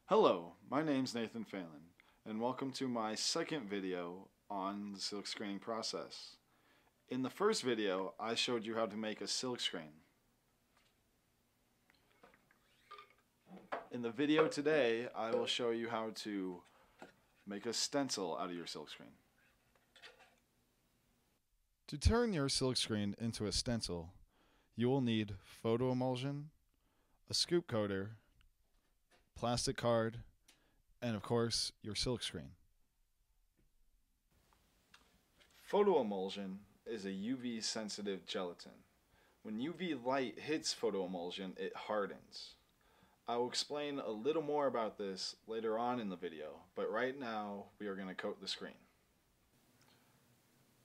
Hello, my name's Nathan Phelan, and welcome to my second video on the silk screening process. In the first video, I showed you how to make a silk screen. In the video today, I will show you how to make a stencil out of your silk screen. To turn your silk screen into a stencil, you will need photo emulsion, a scoop coater, plastic card, and of course, your silk screen. Photo emulsion is a UV sensitive gelatin. When UV light hits photo emulsion, it hardens. I will explain a little more about this later on in the video, but right now we are going to coat the screen.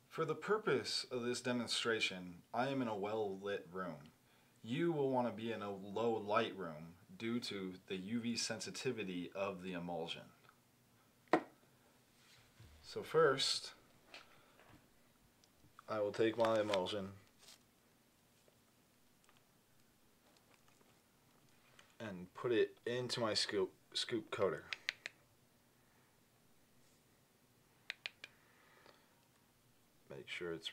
For the purpose of this demonstration, I am in a well-lit room. You will want to be in a low light room due to the UV sensitivity of the emulsion. So first, I will take my emulsion and put it into my scoop coater. Make sure it's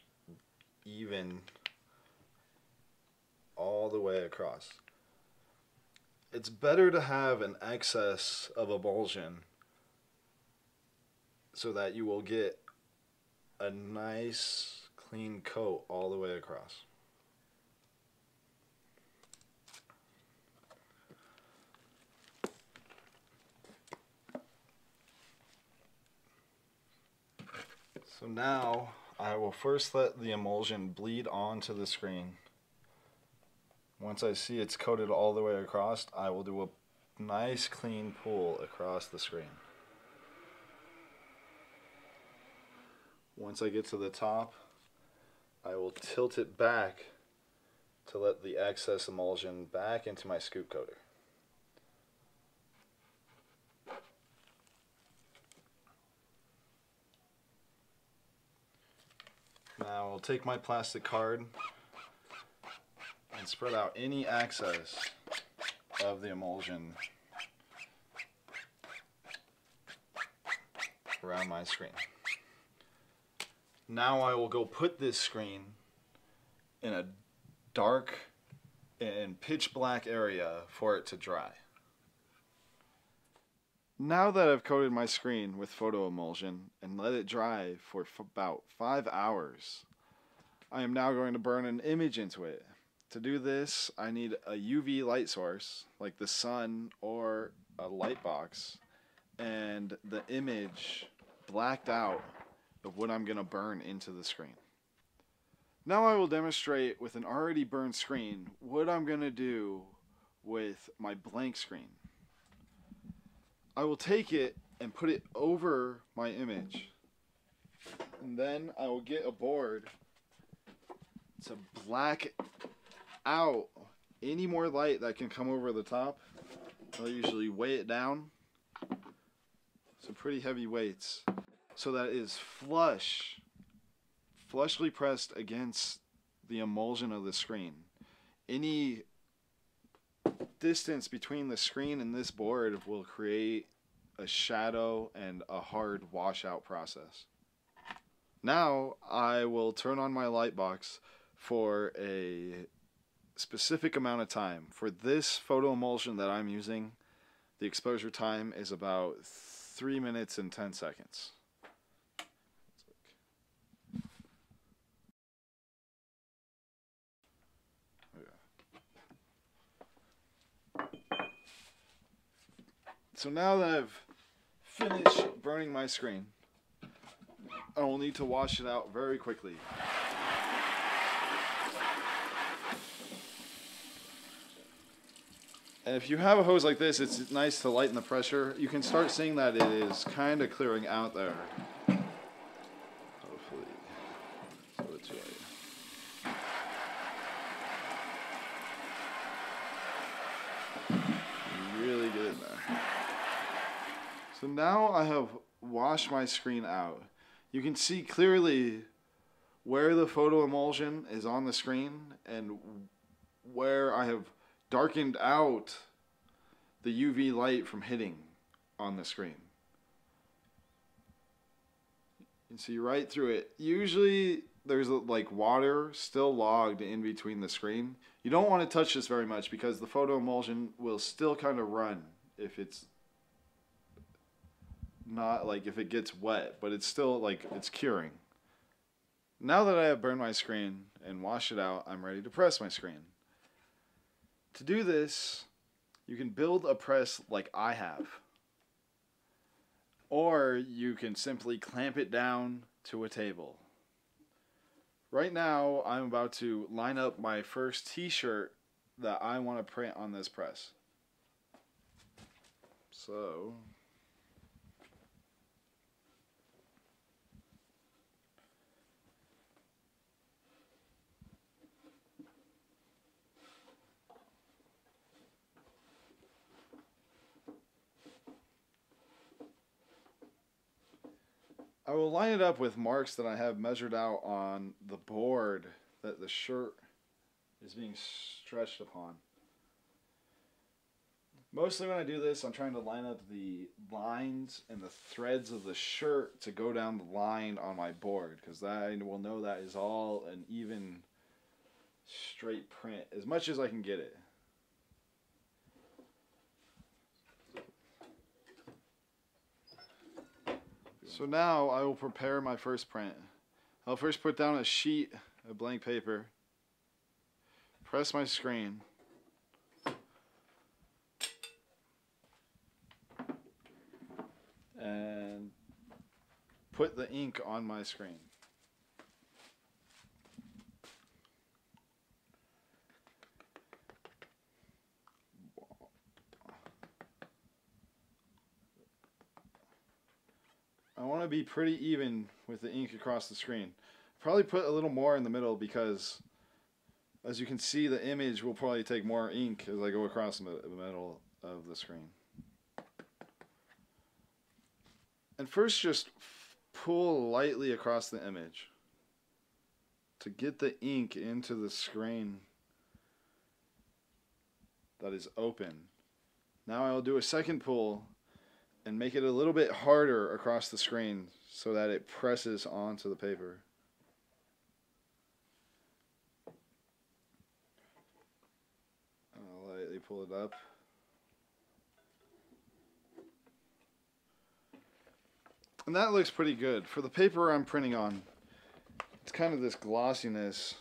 even all the way across. It's better to have an excess of emulsion so that you will get a nice clean coat all the way across. So now I will first let the emulsion bleed onto the screen. Once I see it's coated all the way across, I will do a nice clean pull across the screen. Once I get to the top, I will tilt it back to let the excess emulsion back into my scoop coater. Now I'll take my plastic card and spread out any excess of the emulsion around my screen. Now I will go put this screen in a dark and pitch black area for it to dry. Now that I've coated my screen with photo emulsion and let it dry for about 5 hours, I am now going to burn an image into it. To do this, I need a UV light source, like the sun or a light box, and the image blacked out of what I'm going to burn into the screen. Now I will demonstrate with an already burned screen what I'm going to do with my blank screen. I will take it and put it over my image, and then I will get a board to black out any more light that can come over the top. I'll usually weigh it down, some pretty heavy weights, so that it is flushly pressed against the emulsion of the screen. Any distance between the screen and this board will create a shadow and a hard washout process. Now I will turn on my light box for a specific amount of time. For this photo emulsion that I'm using, the exposure time is about 3 minutes and 10 seconds. So now that I've finished burning my screen, I will need to wash it out very quickly. And if you have a hose like this, it's nice to lighten the pressure. You can start seeing that it is kind of clearing out there. Hopefully. So it's right. Really get in there. So now I have washed my screen out. You can see clearly where the photo emulsion is on the screen and where I have darkened out the UV light from hitting. on the screen. You can see right through it. Usually there's like water still logged in between the screen. You don't want to touch this very much because the photo emulsion will still kind of run if it's not like if it gets wet, but it's still like it's curing. Now that I have burned my screen and washed it out, I'm ready to press my screen. To do this, you can build a press like I have, or you can simply clamp it down to a table. Right now, I'm about to line up my first t-shirt that I want to print on this press. So, I will line it up with marks that I have measured out on the board that the shirt is being stretched upon. Mostly when I do this, I'm trying to line up the lines and the threads of the shirt to go down the line on my board, because I will know that is all an even straight print as much as I can get it. So now I will prepare my first print. I'll first put down a sheet of blank paper, press my screen, and put the ink on my screen. I want to be pretty even with the ink across the screen. Probably put a little more in the middle because, as you can see, the image will probably take more ink as I go across the middle of the screen. And first just pull lightly across the image to get the ink into the screen that is open. Now I'll do a second pull and make it a little bit harder across the screen so that it presses onto the paper. I'll lightly pull it up. And that looks pretty good. For the paper I'm printing on, it's kind of this glossiness.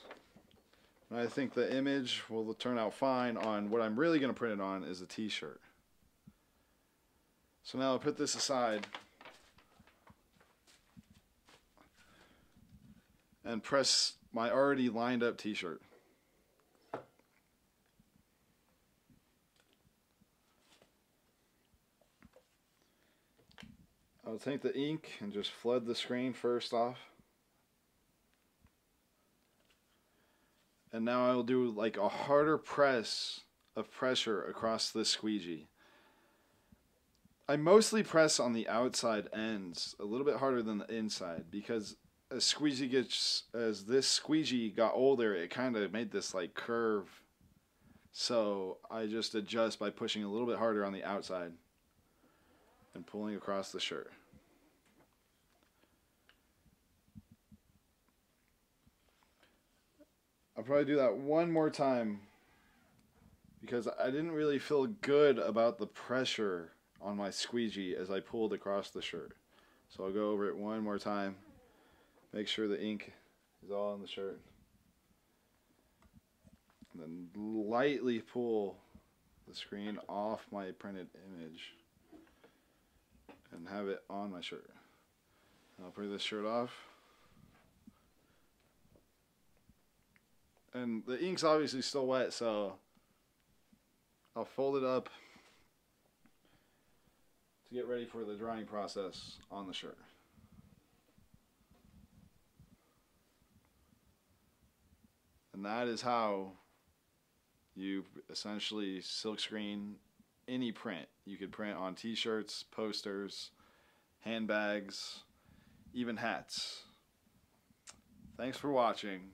And I think the image will turn out fine on what I'm really going to print it on is a t-shirt. So now I'll put this aside and press my already lined up t-shirt. I'll take the ink and just flood the screen first off. And now I'll do like a harder press of pressure across this squeegee. I mostly press on the outside ends a little bit harder than the inside because as this squeegee got older, it kind of made this like curve. So I just adjust by pushing a little bit harder on the outside and pulling across the shirt. I'll probably do that one more time because I didn't really feel good about the pressure on my squeegee as I pulled across the shirt. So I'll go over it one more time, make sure the ink is all on the shirt, and then lightly pull the screen off my printed image and have it on my shirt. I'll put this shirt off. And the ink's obviously still wet, so I'll fold it up to get ready for the drying process on the shirt. And that is how you essentially silkscreen any print. You could print on t-shirts, posters, handbags, even hats. Thanks for watching.